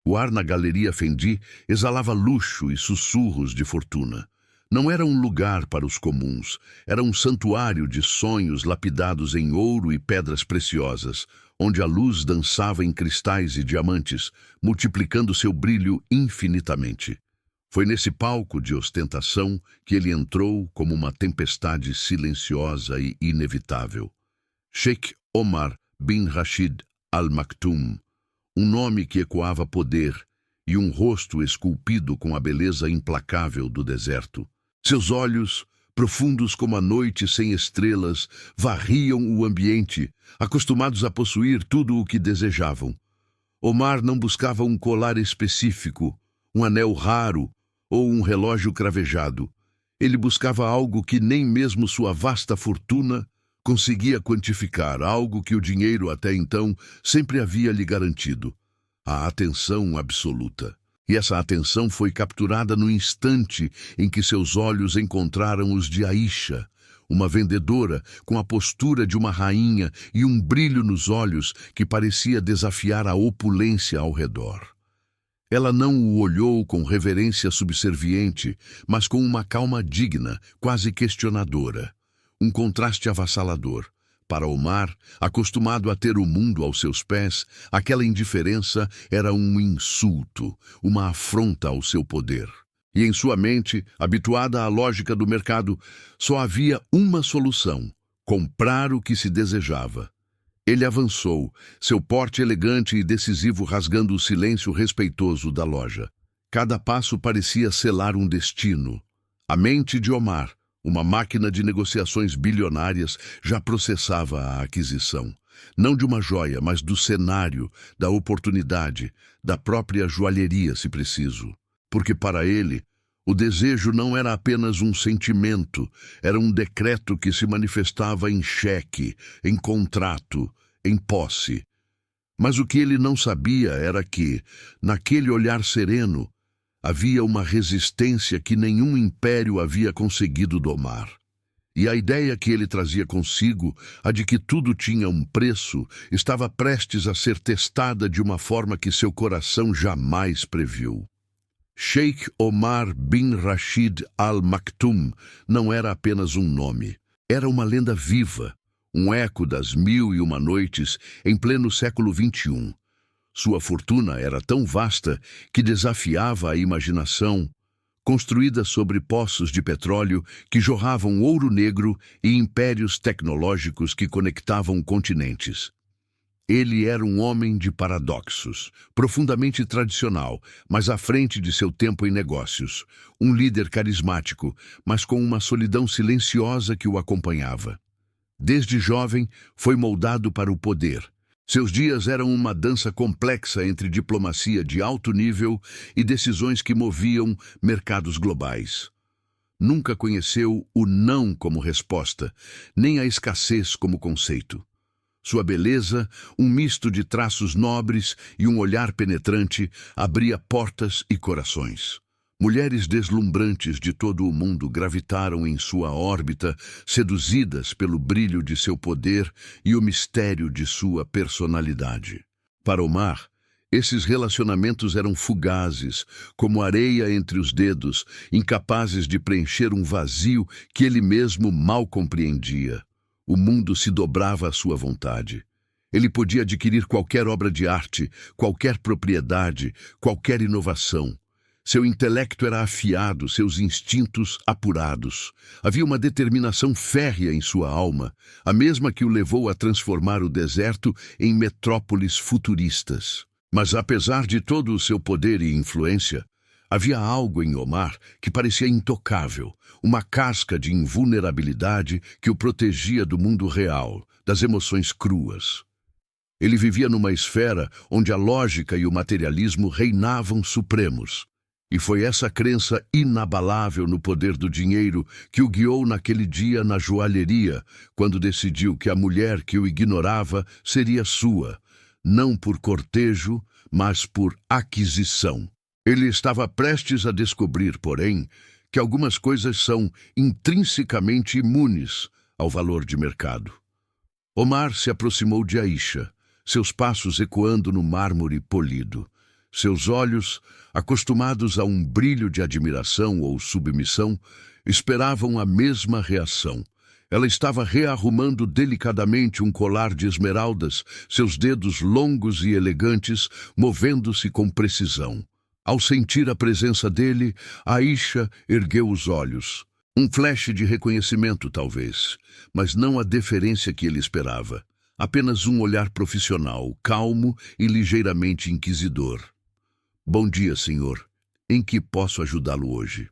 O ar na galeria Fendi exalava luxo e sussurros de fortuna. Não era um lugar para os comuns, era um santuário de sonhos lapidados em ouro e pedras preciosas, onde a luz dançava em cristais e diamantes, multiplicando seu brilho infinitamente. Foi nesse palco de ostentação que ele entrou como uma tempestade silenciosa e inevitável. Sheikh Omar bin Rashid Al Maktoum, um nome que ecoava poder e um rosto esculpido com a beleza implacável do deserto. Seus olhos, profundos como a noite sem estrelas, varriam o ambiente, acostumados a possuir tudo o que desejavam. Omar não buscava um colar específico, um anel raro ou um relógio cravejado. Ele buscava algo que nem mesmo sua vasta fortuna conseguia quantificar, algo que o dinheiro até então sempre havia lhe garantido: a atenção absoluta. E essa atenção foi capturada no instante em que seus olhos encontraram os de Aisha, uma vendedora com a postura de uma rainha e um brilho nos olhos que parecia desafiar a opulência ao redor. Ela não o olhou com reverência subserviente, mas com uma calma digna, quase questionadora. Um contraste avassalador. Para Omar, acostumado a ter o mundo aos seus pés, aquela indiferença era um insulto, uma afronta ao seu poder. E em sua mente, habituada à lógica do mercado, só havia uma solução: comprar o que se desejava. Ele avançou, seu porte elegante e decisivo rasgando o silêncio respeitoso da loja. Cada passo parecia selar um destino. A mente de Omar, uma máquina de negociações bilionárias, já processava a aquisição. Não de uma joia, mas do cenário, da oportunidade, da própria joalheria, se preciso. Porque para ele, o desejo não era apenas um sentimento, era um decreto que se manifestava em cheque, em contrato, em posse. Mas o que ele não sabia era que, naquele olhar sereno, havia uma resistência que nenhum império havia conseguido domar. E a ideia que ele trazia consigo, a de que tudo tinha um preço, estava prestes a ser testada de uma forma que seu coração jamais previu. Sheikh Omar bin Rashid Al Maktoum não era apenas um nome. Era uma lenda viva, um eco das 1001 noites em pleno século XXI. Sua fortuna era tão vasta que desafiava a imaginação, construída sobre poços de petróleo que jorravam ouro negro e impérios tecnológicos que conectavam continentes. Ele era um homem de paradoxos, profundamente tradicional, mas à frente de seu tempo em negócios. Um líder carismático, mas com uma solidão silenciosa que o acompanhava. Desde jovem, foi moldado para o poder. Seus dias eram uma dança complexa entre diplomacia de alto nível e decisões que moviam mercados globais. Nunca conheceu o não como resposta, nem a escassez como conceito. Sua beleza, um misto de traços nobres e um olhar penetrante, abria portas e corações. Mulheres deslumbrantes de todo o mundo gravitaram em sua órbita, seduzidas pelo brilho de seu poder e o mistério de sua personalidade. Para Omar, esses relacionamentos eram fugazes, como areia entre os dedos, incapazes de preencher um vazio que ele mesmo mal compreendia. O mundo se dobrava à sua vontade. Ele podia adquirir qualquer obra de arte, qualquer propriedade, qualquer inovação. Seu intelecto era afiado, seus instintos apurados. Havia uma determinação férrea em sua alma, a mesma que o levou a transformar o deserto em metrópoles futuristas. Mas apesar de todo o seu poder e influência, havia algo em Omar que parecia intocável, uma casca de invulnerabilidade que o protegia do mundo real, das emoções cruas. Ele vivia numa esfera onde a lógica e o materialismo reinavam supremos. E foi essa crença inabalável no poder do dinheiro que o guiou naquele dia na joalheria, quando decidiu que a mulher que o ignorava seria sua, não por cortejo, mas por aquisição. Ele estava prestes a descobrir, porém, que algumas coisas são intrinsecamente imunes ao valor de mercado. Omar se aproximou de Aisha, seus passos ecoando no mármore polido. Seus olhos, acostumados a um brilho de admiração ou submissão, esperavam a mesma reação. Ela estava rearrumando delicadamente um colar de esmeraldas, seus dedos longos e elegantes, movendo-se com precisão. Ao sentir a presença dele, Aisha ergueu os olhos. Um flash de reconhecimento, talvez, mas não a deferência que ele esperava. Apenas um olhar profissional, calmo e ligeiramente inquisidor. Bom dia, senhor. Em que posso ajudá-lo hoje?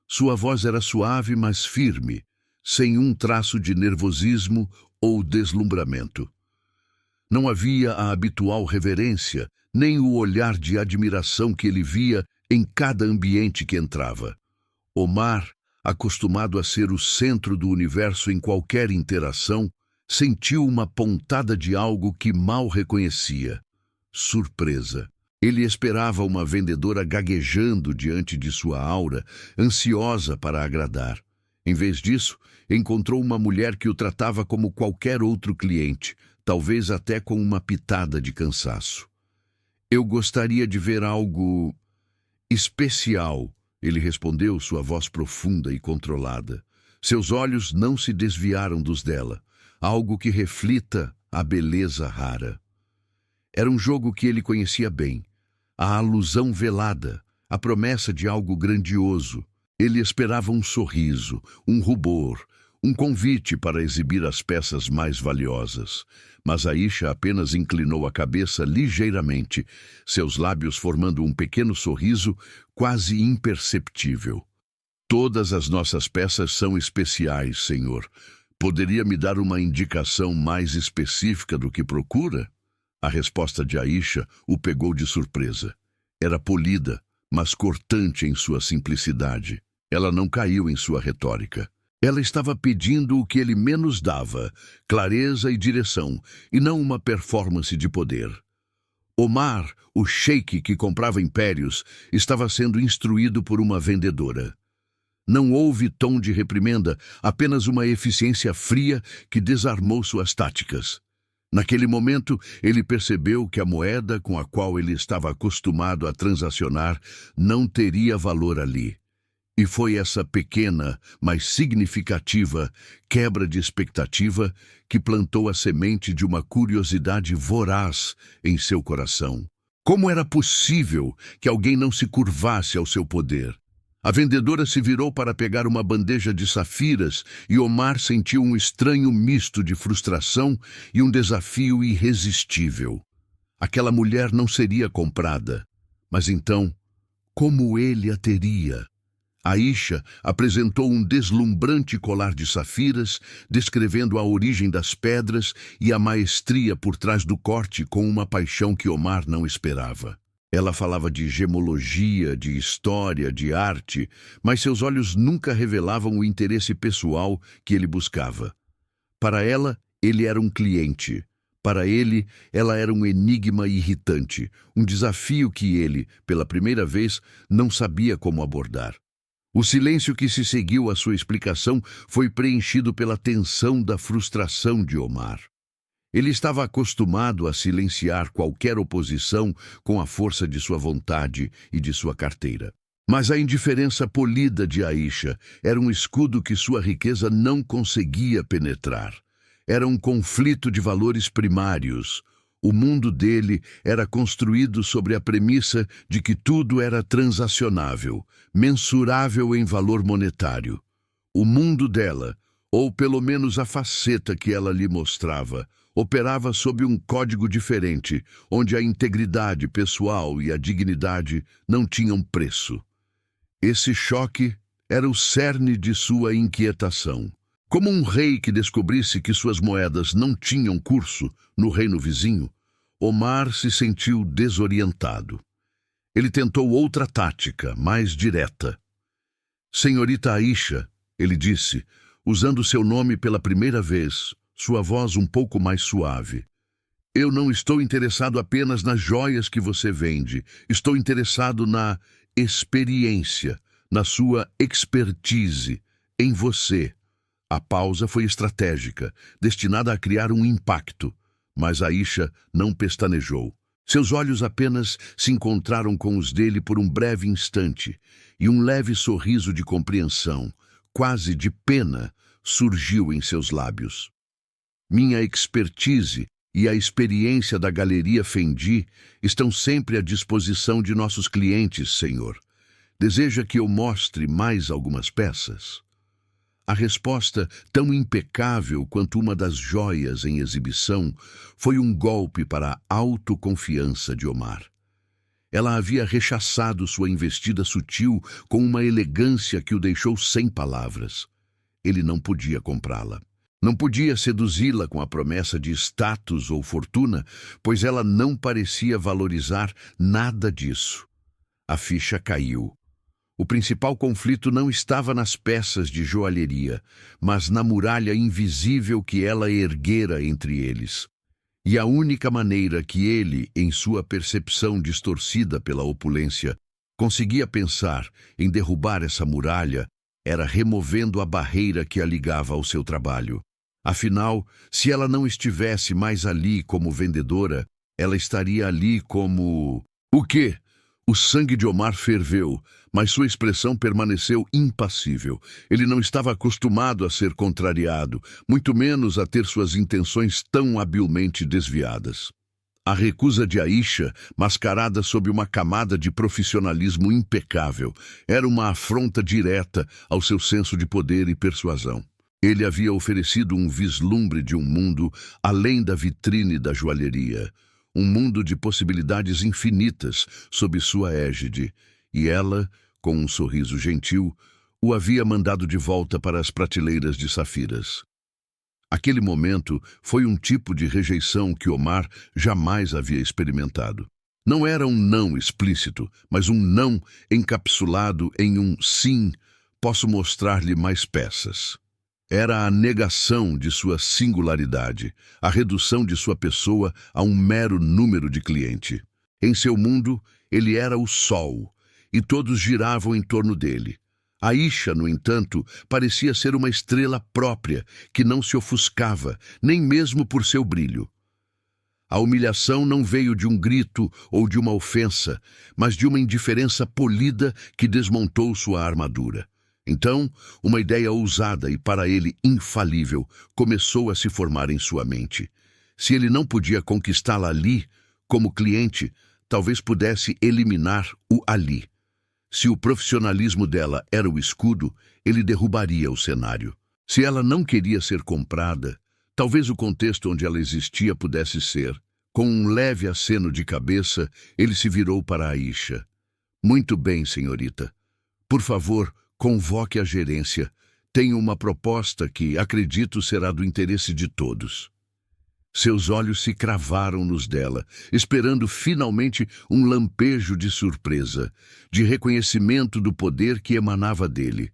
Sua voz era suave, mas firme, sem um traço de nervosismo ou deslumbramento. Não havia a habitual reverência, nem o olhar de admiração que ele via em cada ambiente que entrava. Omar, acostumado a ser o centro do universo em qualquer interação, sentiu uma pontada de algo que mal reconhecia. Surpresa. Ele esperava uma vendedora gaguejando diante de sua aura, ansiosa para agradar. Em vez disso, encontrou uma mulher que o tratava como qualquer outro cliente, talvez até com uma pitada de cansaço. Eu gostaria de ver algo especial, ele respondeu, sua voz profunda e controlada. Seus olhos não se desviaram dos dela, algo que reflita a beleza rara. Era um jogo que ele conhecia bem. A alusão velada, a promessa de algo grandioso. Ele esperava um sorriso, um rubor, um convite para exibir as peças mais valiosas. Mas Aisha apenas inclinou a cabeça ligeiramente, seus lábios formando um pequeno sorriso quase imperceptível. Todas as nossas peças são especiais, senhor. Poderia me dar uma indicação mais específica do que procura? A resposta de Aisha o pegou de surpresa. Era polida, mas cortante em sua simplicidade. Ela não caiu em sua retórica. Ela estava pedindo o que ele menos dava, clareza e direção, e não uma performance de poder. Omar, o sheik que comprava impérios, estava sendo instruído por uma vendedora. Não houve tom de reprimenda, apenas uma eficiência fria que desarmou suas táticas. Naquele momento, ele percebeu que a moeda com a qual ele estava acostumado a transacionar não teria valor ali. E foi essa pequena, mas significativa, quebra de expectativa que plantou a semente de uma curiosidade voraz em seu coração. Como era possível que alguém não se curvasse ao seu poder? A vendedora se virou para pegar uma bandeja de safiras e Omar sentiu um estranho misto de frustração e um desafio irresistível. Aquela mulher não seria comprada. Mas então, como ele a teria? Aisha apresentou um deslumbrante colar de safiras, descrevendo a origem das pedras e a maestria por trás do corte com uma paixão que Omar não esperava. Ela falava de gemologia, de história, de arte, mas seus olhos nunca revelavam o interesse pessoal que ele buscava. Para ela, ele era um cliente. Para ele, ela era um enigma irritante, um desafio que ele, pela primeira vez, não sabia como abordar. O silêncio que se seguiu à sua explicação foi preenchido pela tensão da frustração de Omar. Ele estava acostumado a silenciar qualquer oposição com a força de sua vontade e de sua carteira. Mas a indiferença polida de Aisha era um escudo que sua riqueza não conseguia penetrar. Era um conflito de valores primários. O mundo dele era construído sobre a premissa de que tudo era transacionável, mensurável em valor monetário. O mundo dela, ou pelo menos a faceta que ela lhe mostrava, operava sob um código diferente, onde a integridade pessoal e a dignidade não tinham preço. Esse choque era o cerne de sua inquietação. Como um rei que descobrisse que suas moedas não tinham curso no reino vizinho, Omar se sentiu desorientado. Ele tentou outra tática, mais direta. Senhorita Aisha, ele disse, usando seu nome pela primeira vez, sua voz um pouco mais suave. Eu não estou interessado apenas nas joias que você vende. Estou interessado na experiência, na sua expertise, em você. A pausa foi estratégica, destinada a criar um impacto, mas Aisha não pestanejou. Seus olhos apenas se encontraram com os dele por um breve instante, e um leve sorriso de compreensão, quase de pena, surgiu em seus lábios. Minha expertise e a experiência da Galeria Fendi estão sempre à disposição de nossos clientes, senhor. Deseja que eu mostre mais algumas peças? A resposta, tão impecável quanto uma das joias em exibição, foi um golpe para a autoconfiança de Omar. Ela havia rechaçado sua investida sutil com uma elegância que o deixou sem palavras. Ele não podia comprá-la. Não podia seduzi-la com a promessa de status ou fortuna, pois ela não parecia valorizar nada disso. A ficha caiu. O principal conflito não estava nas peças de joalheria, mas na muralha invisível que ela erguera entre eles. E a única maneira que ele, em sua percepção distorcida pela opulência, conseguia pensar em derrubar essa muralha era removendo a barreira que a ligava ao seu trabalho. Afinal, se ela não estivesse mais ali como vendedora, ela estaria ali como... O quê? O sangue de Omar ferveu, mas sua expressão permaneceu impassível. Ele não estava acostumado a ser contrariado, muito menos a ter suas intenções tão habilmente desviadas. A recusa de Aisha, mascarada sob uma camada de profissionalismo impecável, era uma afronta direta ao seu senso de poder e persuasão. Ele havia oferecido um vislumbre de um mundo além da vitrine da joalheria, um mundo de possibilidades infinitas sob sua égide, e ela, com um sorriso gentil, o havia mandado de volta para as prateleiras de safiras. Aquele momento foi um tipo de rejeição que Omar jamais havia experimentado. Não era um não explícito, mas um não encapsulado em um sim, posso mostrar-lhe mais peças. Era a negação de sua singularidade, a redução de sua pessoa a um mero número de cliente. Em seu mundo, ele era o sol, e todos giravam em torno dele. Aisha, no entanto, parecia ser uma estrela própria, que não se ofuscava, nem mesmo por seu brilho. A humilhação não veio de um grito ou de uma ofensa, mas de uma indiferença polida que desmontou sua armadura. Então, uma ideia ousada e para ele infalível começou a se formar em sua mente. Se ele não podia conquistá-la ali, como cliente, talvez pudesse eliminar o ali. Se o profissionalismo dela era o escudo, ele derrubaria o cenário. Se ela não queria ser comprada, talvez o contexto onde ela existia pudesse ser. Com um leve aceno de cabeça, ele se virou para Aisha. Muito bem, senhorita. Por favor, convoque a gerência. Tenho uma proposta que, acredito, será do interesse de todos. Seus olhos se cravaram nos dela, esperando finalmente um lampejo de surpresa, de reconhecimento do poder que emanava dele.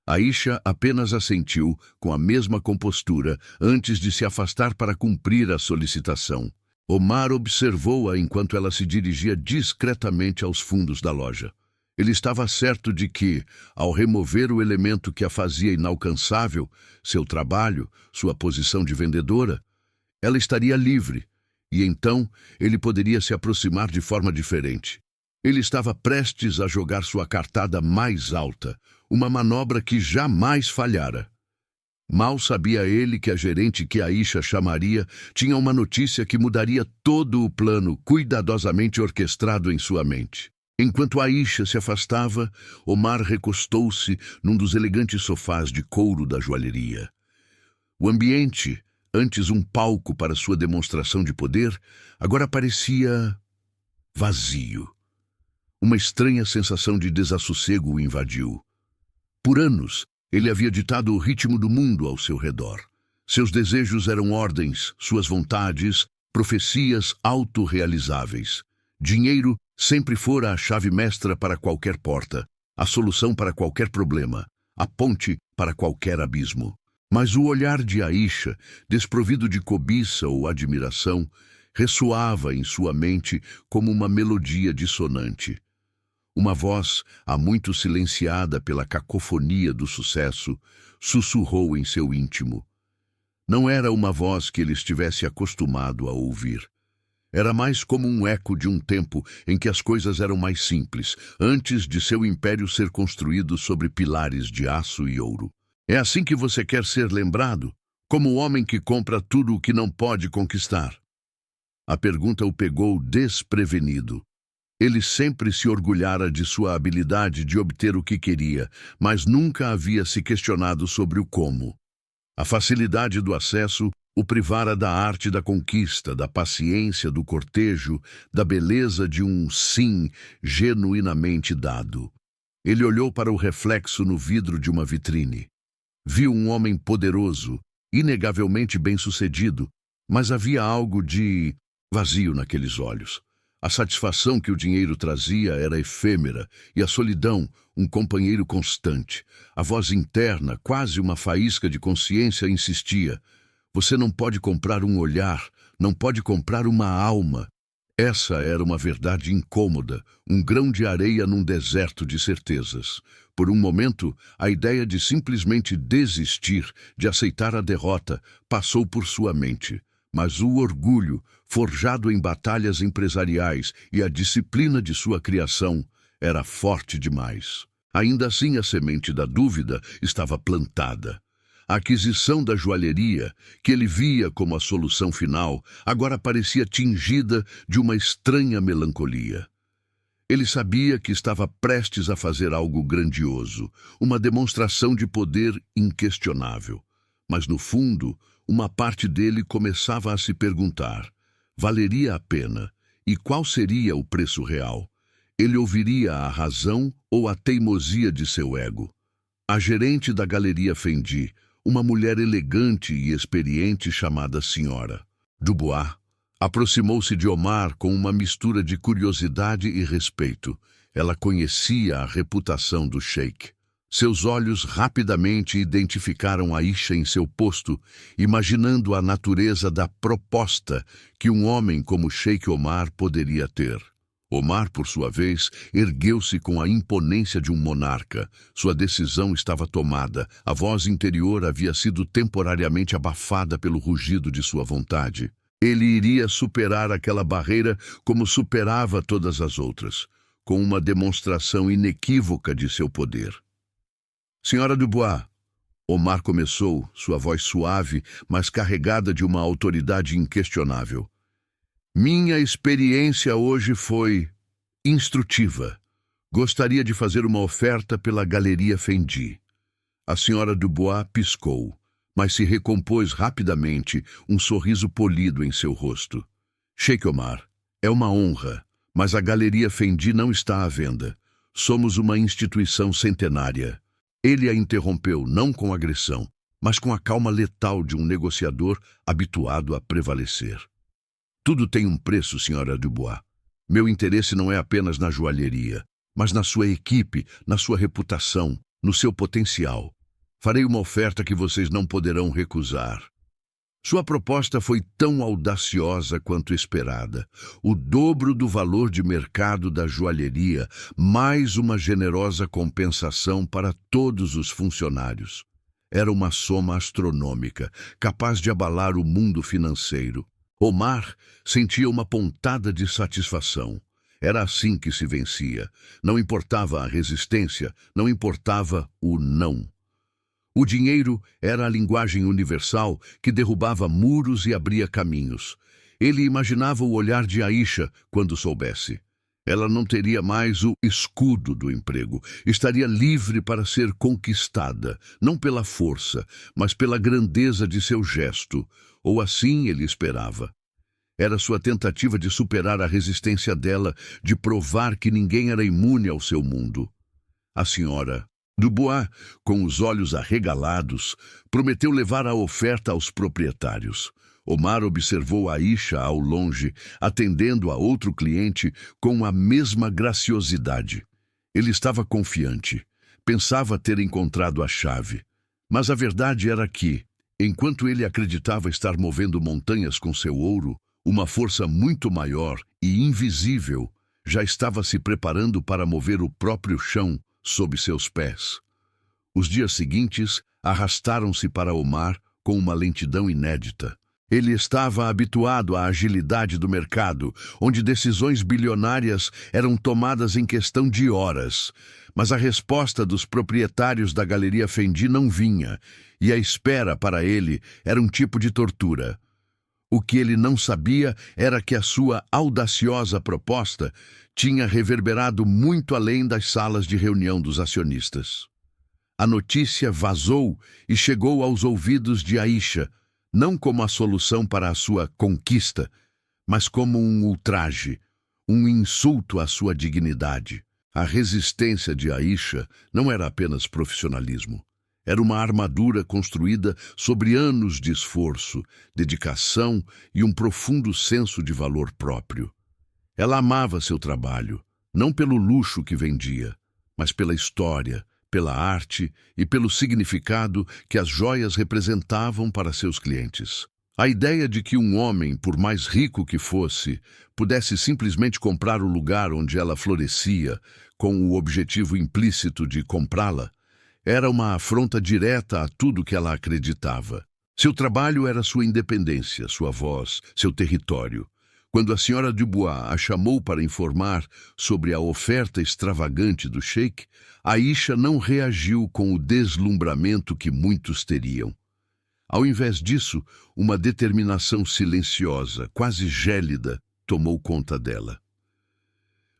Aisha apenas assentiu com a mesma compostura antes de se afastar para cumprir a solicitação. Omar observou-a enquanto ela se dirigia discretamente aos fundos da loja. Ele estava certo de que, ao remover o elemento que a fazia inalcançável, seu trabalho, sua posição de vendedora, ela estaria livre, e então ele poderia se aproximar de forma diferente. Ele estava prestes a jogar sua cartada mais alta, uma manobra que jamais falhara. Mal sabia ele que a gerente que Aisha chamaria tinha uma notícia que mudaria todo o plano cuidadosamente orquestrado em sua mente. Enquanto Aisha se afastava, Omar recostou-se num dos elegantes sofás de couro da joalheria. O ambiente, antes um palco para sua demonstração de poder, agora parecia vazio. Uma estranha sensação de desassossego o invadiu. Por anos, ele havia ditado o ritmo do mundo ao seu redor. Seus desejos eram ordens, suas vontades, profecias autorrealizáveis. Dinheiro sempre fora a chave mestra para qualquer porta, a solução para qualquer problema, a ponte para qualquer abismo. Mas o olhar de Aisha, desprovido de cobiça ou admiração, ressoava em sua mente como uma melodia dissonante. Uma voz, há muito silenciada pela cacofonia do sucesso, sussurrou em seu íntimo. Não era uma voz que ele estivesse acostumado a ouvir. Era mais como um eco de um tempo em que as coisas eram mais simples, antes de seu império ser construído sobre pilares de aço e ouro. É assim que você quer ser lembrado? Como o homem que compra tudo o que não pode conquistar? A pergunta o pegou desprevenido. Ele sempre se orgulhara de sua habilidade de obter o que queria, mas nunca havia se questionado sobre o como. A facilidade do acesso o privara da arte da conquista, da paciência do cortejo, da beleza de um sim genuinamente dado. Ele olhou para o reflexo no vidro de uma vitrine. Viu um homem poderoso, inegavelmente bem-sucedido, mas havia algo de vazio naqueles olhos. A satisfação que o dinheiro trazia era efêmera e a solidão, um companheiro constante. A voz interna, quase uma faísca de consciência, insistia: você não pode comprar um olhar, não pode comprar uma alma. Essa era uma verdade incômoda, um grão de areia num deserto de certezas. Por um momento, a ideia de simplesmente desistir, de aceitar a derrota, passou por sua mente. Mas o orgulho, forjado em batalhas empresariais, e a disciplina de sua criação era forte demais. Ainda assim, a semente da dúvida estava plantada. A aquisição da joalheria, que ele via como a solução final, agora parecia tingida de uma estranha melancolia. Ele sabia que estava prestes a fazer algo grandioso, uma demonstração de poder inquestionável. Mas, no fundo, uma parte dele começava a se perguntar: valeria a pena? E qual seria o preço real? Ele ouviria a razão ou a teimosia de seu ego? A gerente da Galeria Fendi, uma mulher elegante e experiente chamada Senhora Dubois, aproximou-se de Omar com uma mistura de curiosidade e respeito. Ela conhecia a reputação do sheik. Seus olhos rapidamente identificaram Aisha em seu posto, imaginando a natureza da proposta que um homem como Sheik Omar poderia ter. Omar, por sua vez, ergueu-se com a imponência de um monarca. Sua decisão estava tomada. A voz interior havia sido temporariamente abafada pelo rugido de sua vontade. Ele iria superar aquela barreira como superava todas as outras, com uma demonstração inequívoca de seu poder. Senhora Dubois, Omar começou, sua voz suave, mas carregada de uma autoridade inquestionável. Minha experiência hoje foi instrutiva. Gostaria de fazer uma oferta pela Galeria Fendi. A senhora Dubois piscou, mas se recompôs rapidamente, um sorriso polido em seu rosto. Sheik Omar, é uma honra, mas a Galeria Fendi não está à venda. Somos uma instituição centenária. Ele a interrompeu não com agressão, mas com a calma letal de um negociador habituado a prevalecer. Tudo tem um preço, senhora Dubois. Meu interesse não é apenas na joalheria, mas na sua equipe, na sua reputação, no seu potencial. Farei uma oferta que vocês não poderão recusar. Sua proposta foi tão audaciosa quanto esperada. O dobro do valor de mercado da joalheria, mais uma generosa compensação para todos os funcionários. Era uma soma astronômica, capaz de abalar o mundo financeiro. Omar sentia uma pontada de satisfação. Era assim que se vencia. Não importava a resistência, não importava o não. O dinheiro era a linguagem universal que derrubava muros e abria caminhos. Ele imaginava o olhar de Aisha quando soubesse. Ela não teria mais o escudo do emprego. Estaria livre para ser conquistada, não pela força, mas pela grandeza de seu gesto. Ou assim ele esperava. Era sua tentativa de superar a resistência dela, de provar que ninguém era imune ao seu mundo. A senhora Dubois, com os olhos arregalados, prometeu levar a oferta aos proprietários. Omar observou Aisha ao longe, atendendo a outro cliente com a mesma graciosidade. Ele estava confiante. Pensava ter encontrado a chave. Mas a verdade era que, enquanto ele acreditava estar movendo montanhas com seu ouro, uma força muito maior e invisível já estava se preparando para mover o próprio chão sob seus pés. Os dias seguintes arrastaram-se para Omar com uma lentidão inédita. Ele estava habituado à agilidade do mercado, onde decisões bilionárias eram tomadas em questão de horas. Mas a resposta dos proprietários da Galeria Fendi não vinha, e a espera para ele era um tipo de tortura. O que ele não sabia era que a sua audaciosa proposta tinha reverberado muito além das salas de reunião dos acionistas. A notícia vazou e chegou aos ouvidos de Aisha, não como a solução para a sua conquista, mas como um ultraje, um insulto à sua dignidade. A resistência de Aisha não era apenas profissionalismo. Era uma armadura construída sobre anos de esforço, dedicação e um profundo senso de valor próprio. Ela amava seu trabalho, não pelo luxo que vendia, mas pela história, pela arte e pelo significado que as joias representavam para seus clientes. A ideia de que um homem, por mais rico que fosse, pudesse simplesmente comprar o lugar onde ela florescia, com o objetivo implícito de comprá-la, era uma afronta direta a tudo que ela acreditava. Seu trabalho era sua independência, sua voz, seu território. Quando a senhora Dubois a chamou para informar sobre a oferta extravagante do sheik, Aisha não reagiu com o deslumbramento que muitos teriam. Ao invés disso, uma determinação silenciosa, quase gélida, tomou conta dela.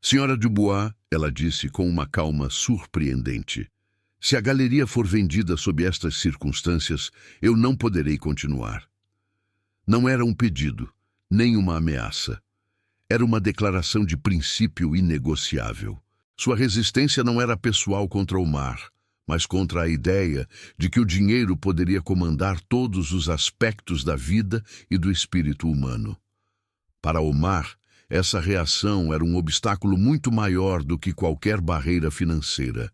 Senhora Dubois, ela disse com uma calma surpreendente, se a galeria for vendida sob estas circunstâncias, eu não poderei continuar. Não era um pedido, nem uma ameaça. Era uma declaração de princípio inegociável. Sua resistência não era pessoal contra Omar, mas contra a ideia de que o dinheiro poderia comandar todos os aspectos da vida e do espírito humano. Para Omar, essa reação era um obstáculo muito maior do que qualquer barreira financeira.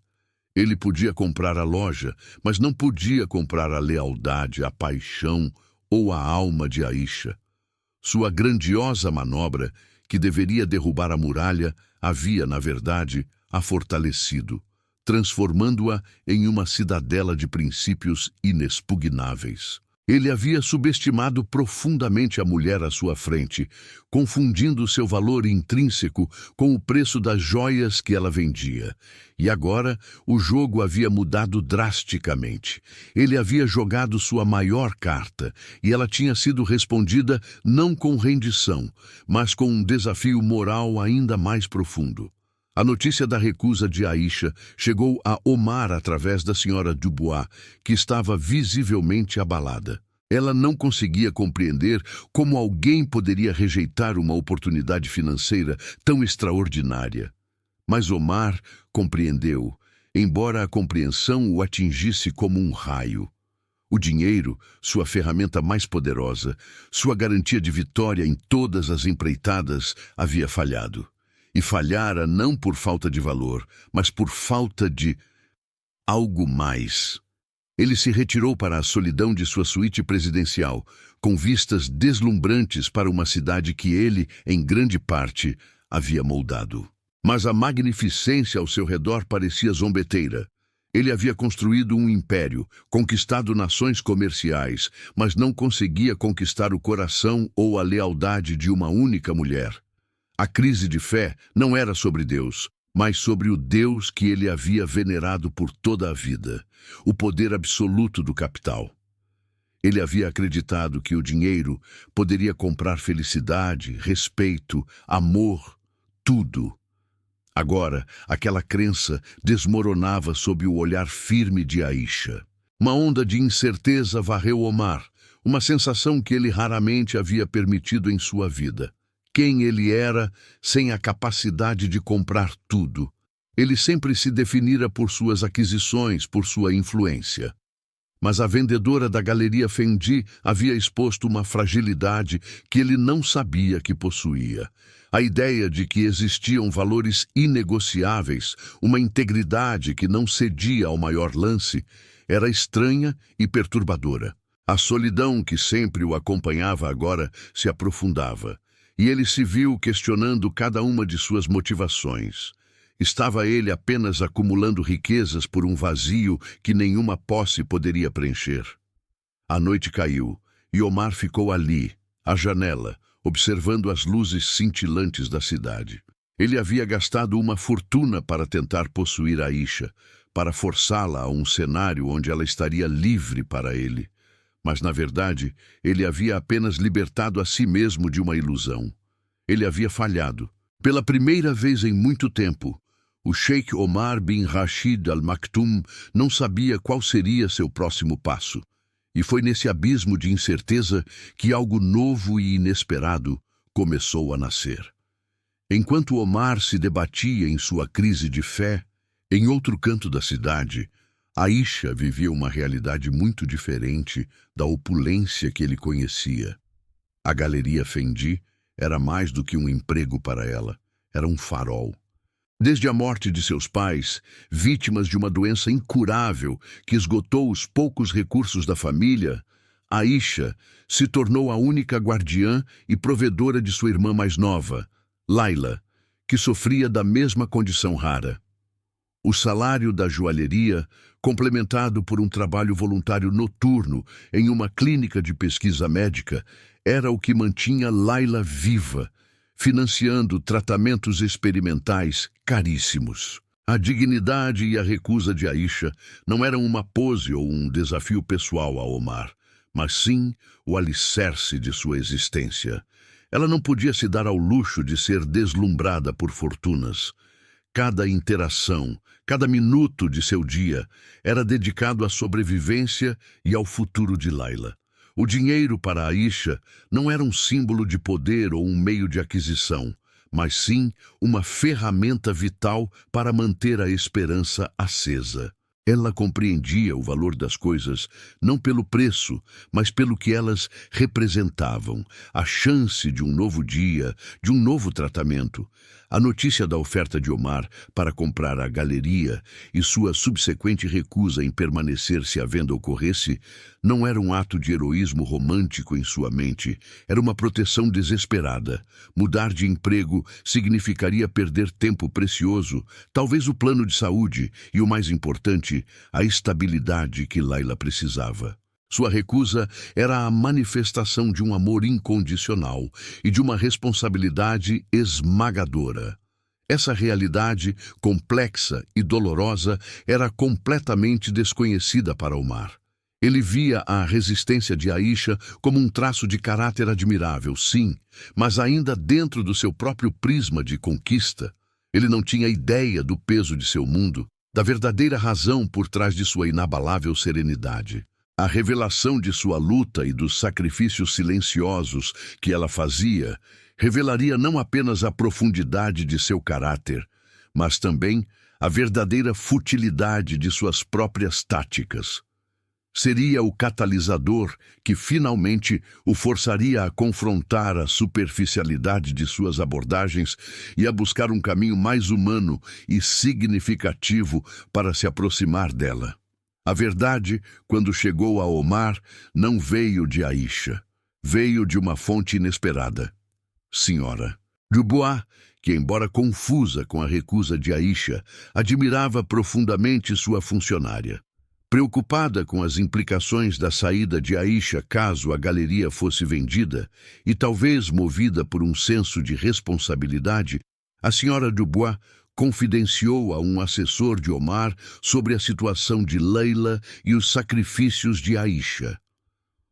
Ele podia comprar a loja, mas não podia comprar a lealdade, a paixão ou a alma de Aisha. Sua grandiosa manobra, que deveria derrubar a muralha, havia, na verdade, a fortalecido, transformando-a em uma cidadela de princípios inexpugnáveis. Ele havia subestimado profundamente a mulher à sua frente, confundindo seu valor intrínseco com o preço das joias que ela vendia. E agora o jogo havia mudado drasticamente. Ele havia jogado sua maior carta, e ela tinha sido respondida não com rendição, mas com um desafio moral ainda mais profundo. A notícia da recusa de Aisha chegou a Omar através da senhora Dubois, que estava visivelmente abalada. Ela não conseguia compreender como alguém poderia rejeitar uma oportunidade financeira tão extraordinária. Mas Omar compreendeu, embora a compreensão o atingisse como um raio. O dinheiro, sua ferramenta mais poderosa, sua garantia de vitória em todas as empreitadas, havia falhado. E falhara não por falta de valor, mas por falta de algo mais. Ele se retirou para a solidão de sua suíte presidencial, com vistas deslumbrantes para uma cidade que ele, em grande parte, havia moldado. Mas a magnificência ao seu redor parecia zombeteira. Ele havia construído um império, conquistado nações comerciais, mas não conseguia conquistar o coração ou a lealdade de uma única mulher. A crise de fé não era sobre Deus, mas sobre o Deus que ele havia venerado por toda a vida, o poder absoluto do capital. Ele havia acreditado que o dinheiro poderia comprar felicidade, respeito, amor, tudo. Agora, aquela crença desmoronava sob o olhar firme de Aisha. Uma onda de incerteza varreu Omar, uma sensação que ele raramente havia permitido em sua vida. Quem ele era sem a capacidade de comprar tudo. Ele sempre se definira por suas aquisições, por sua influência. Mas a vendedora da Galeria Fendi havia exposto uma fragilidade que ele não sabia que possuía. A ideia de que existiam valores inegociáveis, uma integridade que não cedia ao maior lance, era estranha e perturbadora. A solidão que sempre o acompanhava agora se aprofundava. E ele se viu questionando cada uma de suas motivações. Estava ele apenas acumulando riquezas por um vazio que nenhuma posse poderia preencher? A noite caiu, e Omar ficou ali, à janela, observando as luzes cintilantes da cidade. Ele havia gastado uma fortuna para tentar possuir Aisha, para forçá-la a um cenário onde ela estaria livre para ele. Mas, na verdade, ele havia apenas libertado a si mesmo de uma ilusão. Ele havia falhado. Pela primeira vez em muito tempo, o Sheikh Omar bin Rashid Al Maktoum não sabia qual seria seu próximo passo. E foi nesse abismo de incerteza que algo novo e inesperado começou a nascer. Enquanto Omar se debatia em sua crise de fé, em outro canto da cidade, Aisha vivia uma realidade muito diferente da opulência que ele conhecia. A Galeria Fendi era mais do que um emprego para ela, era um farol. Desde a morte de seus pais, vítimas de uma doença incurável que esgotou os poucos recursos da família, Aisha se tornou a única guardiã e provedora de sua irmã mais nova, Laila, que sofria da mesma condição rara. O salário da joalheria, complementado por um trabalho voluntário noturno em uma clínica de pesquisa médica, era o que mantinha Laila viva, financiando tratamentos experimentais caríssimos. A dignidade e a recusa de Aisha não eram uma pose ou um desafio pessoal a Omar, mas sim o alicerce de sua existência. Ela não podia se dar ao luxo de ser deslumbrada por fortunas. Cada interação, cada minuto de seu dia era dedicado à sobrevivência e ao futuro de Laila. O dinheiro para Aisha não era um símbolo de poder ou um meio de aquisição, mas sim uma ferramenta vital para manter a esperança acesa. Ela compreendia o valor das coisas não pelo preço, mas pelo que elas representavam, a chance de um novo dia, de um novo tratamento. A notícia da oferta de Omar para comprar a galeria e sua subsequente recusa em permanecer se a venda ocorresse não era um ato de heroísmo romântico em sua mente, era uma proteção desesperada. Mudar de emprego significaria perder tempo precioso, talvez o plano de saúde e, o mais importante, a estabilidade que Laila precisava. Sua recusa era a manifestação de um amor incondicional e de uma responsabilidade esmagadora. Essa realidade, complexa e dolorosa, era completamente desconhecida para Omar. Ele via a resistência de Aisha como um traço de caráter admirável, sim, mas ainda dentro do seu próprio prisma de conquista. Ele não tinha ideia do peso de seu mundo, da verdadeira razão por trás de sua inabalável serenidade. A revelação de sua luta e dos sacrifícios silenciosos que ela fazia revelaria não apenas a profundidade de seu caráter, mas também a verdadeira futilidade de suas próprias táticas. Seria o catalisador que finalmente o forçaria a confrontar a superficialidade de suas abordagens e a buscar um caminho mais humano e significativo para se aproximar dela. A verdade, quando chegou a Omar, não veio de Aisha. Veio de uma fonte inesperada. Senhora Dubois, que, embora confusa com a recusa de Aisha, admirava profundamente sua funcionária. Preocupada com as implicações da saída de Aisha caso a galeria fosse vendida, e talvez movida por um senso de responsabilidade, a senhora Dubois confidenciou a um assessor de Omar sobre a situação de Laila e os sacrifícios de Aisha.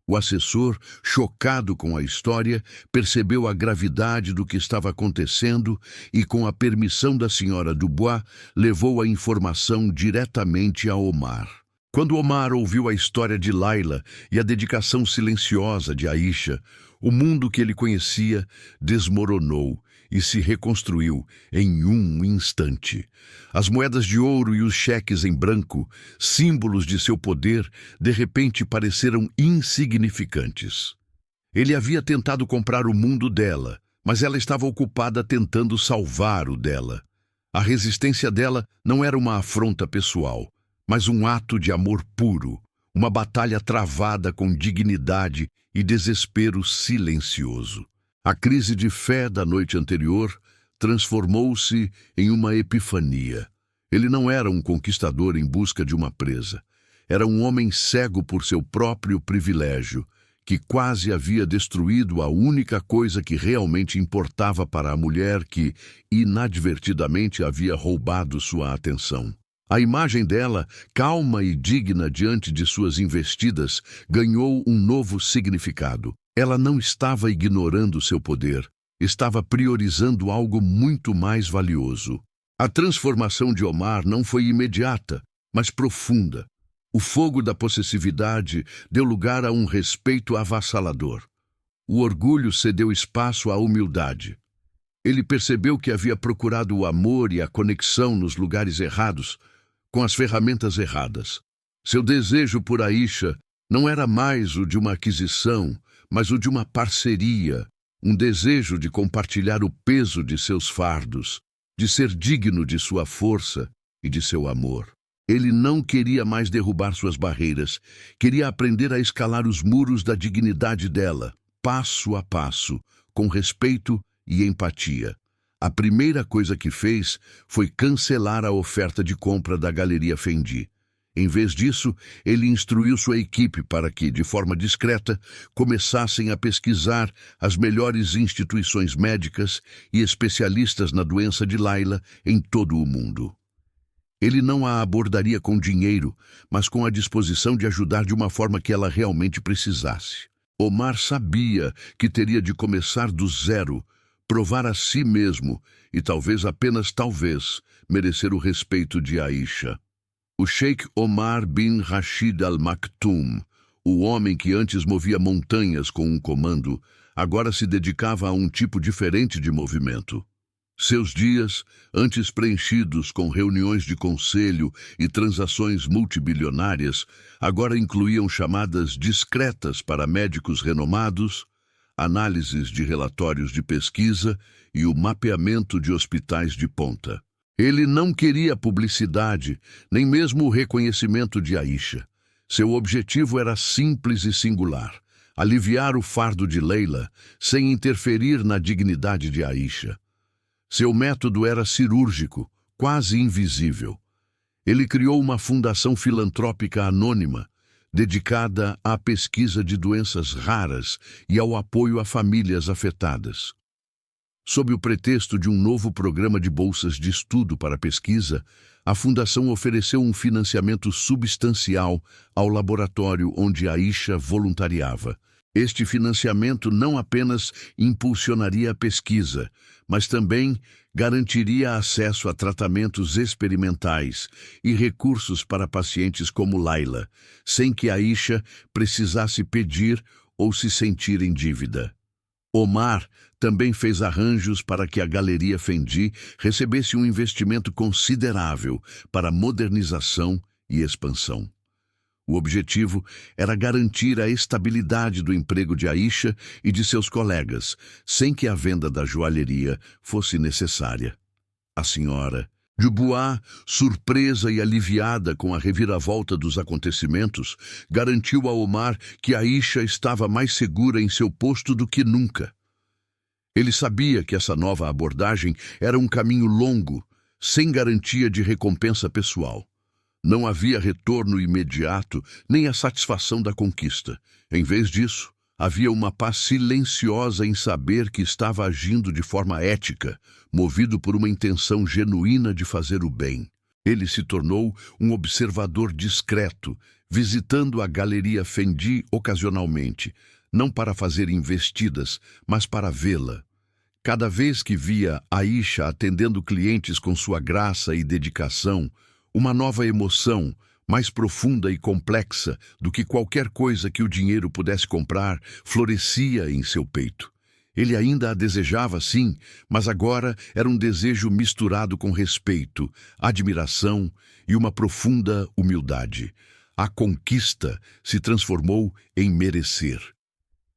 O assessor, chocado com a história, percebeu a gravidade do que estava acontecendo e, com a permissão da senhora Dubois, levou a informação diretamente a Omar. Quando Omar ouviu a história de Laila e a dedicação silenciosa de Aisha, o mundo que ele conhecia desmoronou e se reconstruiu em um instante. As moedas de ouro e os cheques em branco, símbolos de seu poder, de repente pareceram insignificantes. Ele havia tentado comprar o mundo dela, mas ela estava ocupada tentando salvar o dela. A resistência dela não era uma afronta pessoal, mas um ato de amor puro, uma batalha travada com dignidade e desespero silencioso. A crise de fé da noite anterior transformou-se em uma epifania. Ele não era um conquistador em busca de uma presa. Era um homem cego por seu próprio privilégio, que quase havia destruído a única coisa que realmente importava para a mulher que, inadvertidamente, havia roubado sua atenção. A imagem dela, calma e digna diante de suas investidas, ganhou um novo significado. Ela não estava ignorando seu poder, estava priorizando algo muito mais valioso. A transformação de Omar não foi imediata, mas profunda. O fogo da possessividade deu lugar a um respeito avassalador. O orgulho cedeu espaço à humildade. Ele percebeu que havia procurado o amor e a conexão nos lugares errados, com as ferramentas erradas. Seu desejo por Aisha não era mais o de uma aquisição, mas o de uma parceria, um desejo de compartilhar o peso de seus fardos, de ser digno de sua força e de seu amor. Ele não queria mais derrubar suas barreiras, queria aprender a escalar os muros da dignidade dela, passo a passo, com respeito e empatia. A primeira coisa que fez foi cancelar a oferta de compra da Galeria Fendi. Em vez disso, ele instruiu sua equipe para que, de forma discreta, começassem a pesquisar as melhores instituições médicas e especialistas na doença de Layla em todo o mundo. Ele não a abordaria com dinheiro, mas com a disposição de ajudar de uma forma que ela realmente precisasse. Omar sabia que teria de começar do zero, provar a si mesmo e talvez, apenas talvez, merecer o respeito de Aisha. O Sheikh Omar bin Rashid Al Maktoum, o homem que antes movia montanhas com um comando, agora se dedicava a um tipo diferente de movimento. Seus dias, antes preenchidos com reuniões de conselho e transações multibilionárias, agora incluíam chamadas discretas para médicos renomados, análises de relatórios de pesquisa e o mapeamento de hospitais de ponta. Ele não queria publicidade, nem mesmo o reconhecimento de Aisha. Seu objetivo era simples e singular: aliviar o fardo de Leila sem interferir na dignidade de Aisha. Seu método era cirúrgico, quase invisível. Ele criou uma fundação filantrópica anônima, dedicada à pesquisa de doenças raras e ao apoio a famílias afetadas. Sob o pretexto de um novo programa de bolsas de estudo para pesquisa, a fundação ofereceu um financiamento substancial ao laboratório onde Aisha voluntariava. Este financiamento não apenas impulsionaria a pesquisa, mas também garantiria acesso a tratamentos experimentais e recursos para pacientes como Layla, sem que Aisha precisasse pedir ou se sentir em dívida. Omar também fez arranjos para que a Galeria Fendi recebesse um investimento considerável para modernização e expansão. O objetivo era garantir a estabilidade do emprego de Aisha e de seus colegas, sem que a venda da joalheria fosse necessária. A senhora Dubois, surpresa e aliviada com a reviravolta dos acontecimentos, garantiu a Omar que Aisha estava mais segura em seu posto do que nunca. Ele sabia que essa nova abordagem era um caminho longo, sem garantia de recompensa pessoal. Não havia retorno imediato, nem a satisfação da conquista. Em vez disso, havia uma paz silenciosa em saber que estava agindo de forma ética, movido por uma intenção genuína de fazer o bem. Ele se tornou um observador discreto, visitando a Galeria Fendi ocasionalmente, não para fazer investidas, mas para vê-la. Cada vez que via Aisha atendendo clientes com sua graça e dedicação, uma nova emoção, mais profunda e complexa do que qualquer coisa que o dinheiro pudesse comprar, florescia em seu peito. Ele ainda a desejava, sim, mas agora era um desejo misturado com respeito, admiração e uma profunda humildade. A conquista se transformou em merecer.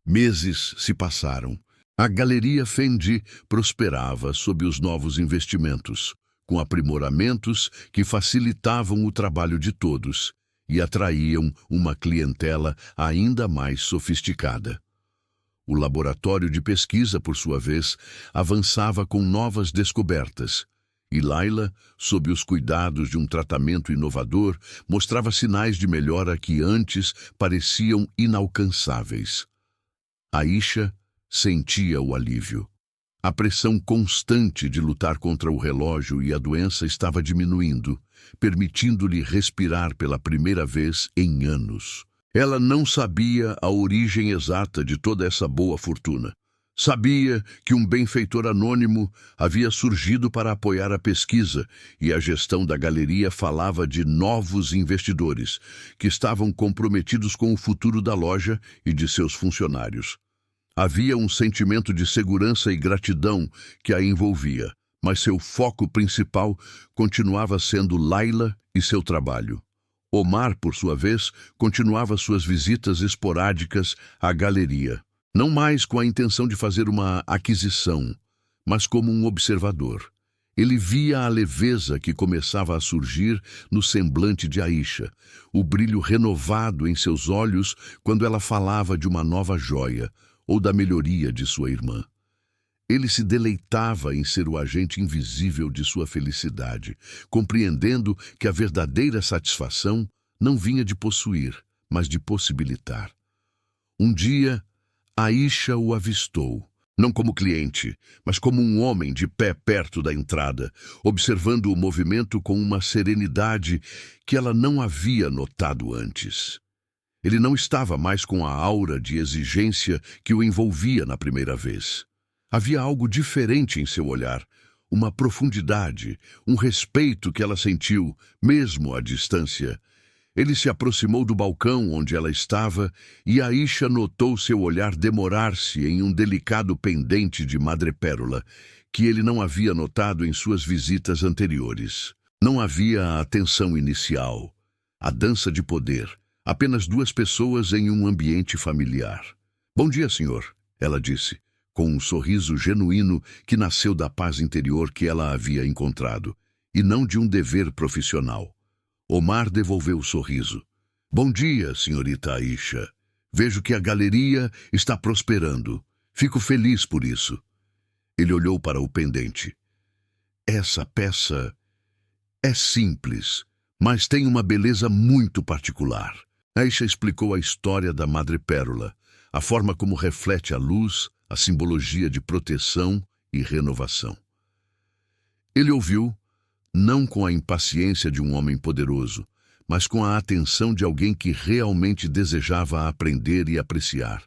Meses se passaram. A Galeria Fendi prosperava sob os novos investimentos, com aprimoramentos que facilitavam o trabalho de todos e atraíam uma clientela ainda mais sofisticada. O laboratório de pesquisa, por sua vez, avançava com novas descobertas, e Layla, sob os cuidados de um tratamento inovador, mostrava sinais de melhora que antes pareciam inalcançáveis. Aisha sentia o alívio. A pressão constante de lutar contra o relógio e a doença estava diminuindo, permitindo-lhe respirar pela primeira vez em anos. Ela não sabia a origem exata de toda essa boa fortuna. Sabia que um benfeitor anônimo havia surgido para apoiar a pesquisa e a gestão da galeria falava de novos investidores que estavam comprometidos com o futuro da loja e de seus funcionários. Havia um sentimento de segurança e gratidão que a envolvia, mas seu foco principal continuava sendo Laila e seu trabalho. Omar, por sua vez, continuava suas visitas esporádicas à galeria, não mais com a intenção de fazer uma aquisição, mas como um observador. Ele via a leveza que começava a surgir no semblante de Aisha, o brilho renovado em seus olhos quando ela falava de uma nova joia ou da melhoria de sua irmã. Ele se deleitava em ser o agente invisível de sua felicidade, compreendendo que a verdadeira satisfação não vinha de possuir, mas de possibilitar. Um dia, Aisha o avistou, não como cliente, mas como um homem de pé perto da entrada, observando o movimento com uma serenidade que ela não havia notado antes. Ele não estava mais com a aura de exigência que o envolvia na primeira vez. Havia algo diferente em seu olhar, uma profundidade, um respeito que ela sentiu, mesmo à distância. Ele se aproximou do balcão onde ela estava e Aisha notou seu olhar demorar-se em um delicado pendente de madrepérola que ele não havia notado em suas visitas anteriores. Não havia a tensão inicial, a dança de poder, apenas duas pessoas em um ambiente familiar. "Bom dia, senhor", ela disse, com um sorriso genuíno que nasceu da paz interior que ela havia encontrado, e não de um dever profissional. Omar devolveu o sorriso. "Bom dia, senhorita Aisha. Vejo que a galeria está prosperando. Fico feliz por isso." Ele olhou para o pendente. "Essa peça é simples, mas tem uma beleza muito particular." Aisha explicou a história da madrepérola, a forma como reflete a luz, a simbologia de proteção e renovação. Ele ouviu, não com a impaciência de um homem poderoso, mas com a atenção de alguém que realmente desejava aprender e apreciar.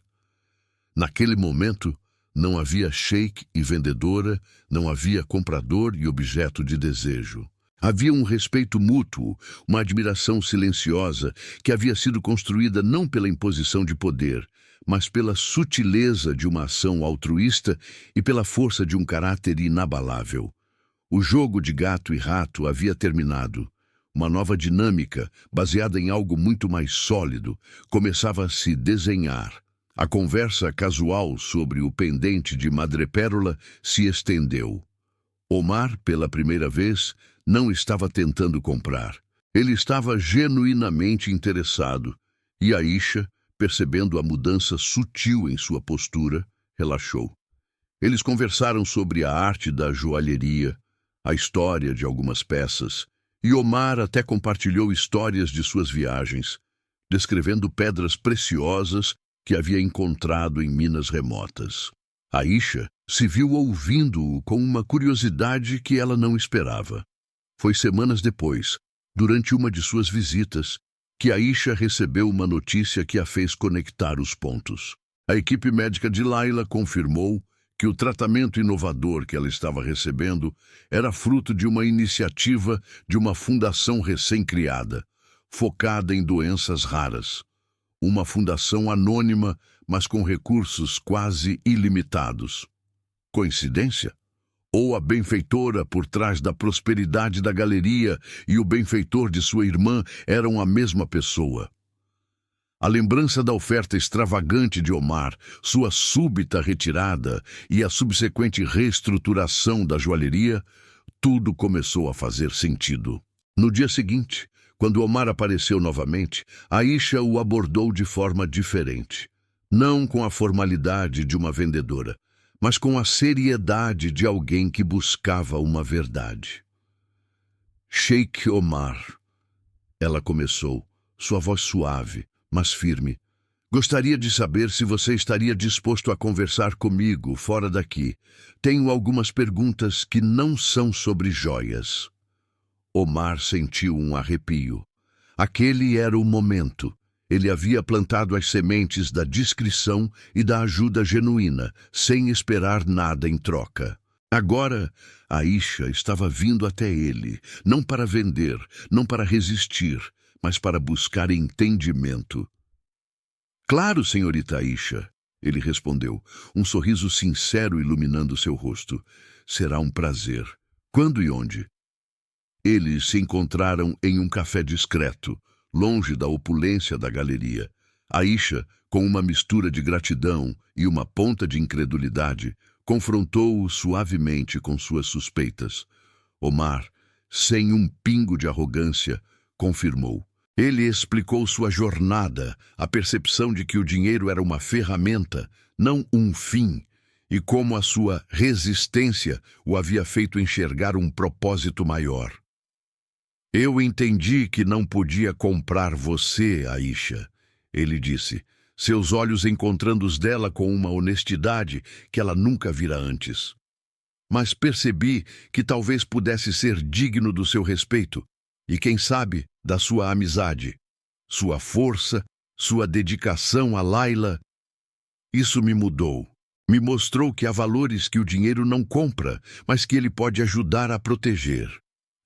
Naquele momento, não havia sheik e vendedora, não havia comprador e objeto de desejo. Havia um respeito mútuo, uma admiração silenciosa que havia sido construída não pela imposição de poder, mas pela sutileza de uma ação altruísta e pela força de um caráter inabalável. O jogo de gato e rato havia terminado. Uma nova dinâmica, baseada em algo muito mais sólido, começava a se desenhar. A conversa casual sobre o pendente de madrepérola se estendeu. Omar, pela primeira vez, não estava tentando comprar. Ele estava genuinamente interessado, e Aisha, percebendo a mudança sutil em sua postura, relaxou. Eles conversaram sobre a arte da joalheria, a história de algumas peças, e Omar até compartilhou histórias de suas viagens, descrevendo pedras preciosas que havia encontrado em minas remotas. Aisha se viu ouvindo-o com uma curiosidade que ela não esperava. Foi semanas depois, durante uma de suas visitas, que Aisha recebeu uma notícia que a fez conectar os pontos. A equipe médica de Laila confirmou que o tratamento inovador que ela estava recebendo era fruto de uma iniciativa de uma fundação recém-criada, focada em doenças raras. Uma fundação anônima, mas com recursos quase ilimitados. Coincidência? Ou a benfeitora por trás da prosperidade da galeria e o benfeitor de sua irmã eram a mesma pessoa? A lembrança da oferta extravagante de Omar, sua súbita retirada e a subsequente reestruturação da joalheria, tudo começou a fazer sentido. No dia seguinte, quando Omar apareceu novamente, Aisha o abordou de forma diferente. Não com a formalidade de uma vendedora, mas com a seriedade de alguém que buscava uma verdade. "Sheik Omar", ela começou, sua voz suave, mas firme. Gostaria de saber se você estaria disposto a conversar comigo fora daqui. Tenho algumas perguntas que não são sobre joias. Omar sentiu um arrepio. Aquele era o momento. Ele havia plantado as sementes da discrição e da ajuda genuína, sem esperar nada em troca. Agora, Aisha estava vindo até ele, não para vender, não para resistir, mas para buscar entendimento. Claro, senhorita Aisha, ele respondeu, um sorriso sincero iluminando seu rosto. Será um prazer. Quando e onde? Eles se encontraram em um café discreto, longe da opulência da galeria. Aisha, com uma mistura de gratidão e uma ponta de incredulidade, confrontou-o suavemente com suas suspeitas. Omar, sem um pingo de arrogância, confirmou. Ele explicou sua jornada, a percepção de que o dinheiro era uma ferramenta, não um fim, e como a sua resistência o havia feito enxergar um propósito maior. Eu entendi que não podia comprar você, Aisha, ele disse, seus olhos encontrando os dela com uma honestidade que ela nunca vira antes. Mas percebi que talvez pudesse ser digno do seu respeito e, quem sabe, da sua amizade, sua força, sua dedicação a Laila. Isso me mudou. Me mostrou que há valores que o dinheiro não compra, mas que ele pode ajudar a proteger.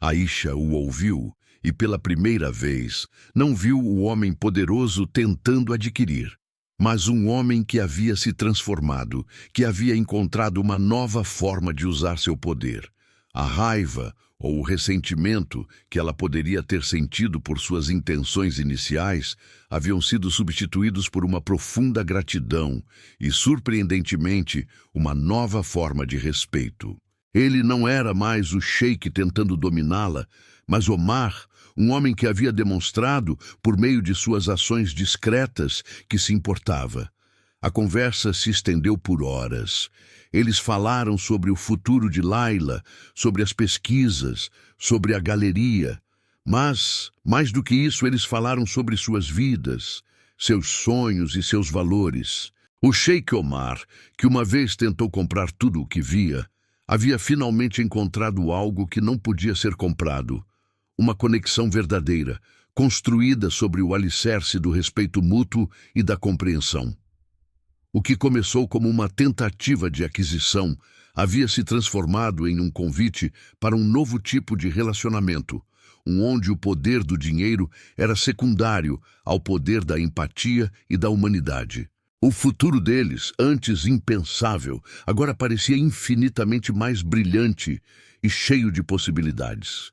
Aisha o ouviu e, pela primeira vez, não viu o homem poderoso tentando adquirir, mas um homem que havia se transformado, que havia encontrado uma nova forma de usar seu poder. A raiva ou o ressentimento que ela poderia ter sentido por suas intenções iniciais haviam sido substituídos por uma profunda gratidão e, surpreendentemente, uma nova forma de respeito. Ele não era mais o sheik tentando dominá-la, mas Omar, um homem que havia demonstrado, por meio de suas ações discretas, que se importava. A conversa se estendeu por horas. Eles falaram sobre o futuro de Laila, sobre as pesquisas, sobre a galeria. Mas, mais do que isso, eles falaram sobre suas vidas, seus sonhos e seus valores. O Sheik Omar, que uma vez tentou comprar tudo o que via, havia finalmente encontrado algo que não podia ser comprado. Uma conexão verdadeira, construída sobre o alicerce do respeito mútuo e da compreensão. O que começou como uma tentativa de aquisição havia se transformado em um convite para um novo tipo de relacionamento, onde o poder do dinheiro era secundário ao poder da empatia e da humanidade. O futuro deles, antes impensável, agora parecia infinitamente mais brilhante e cheio de possibilidades.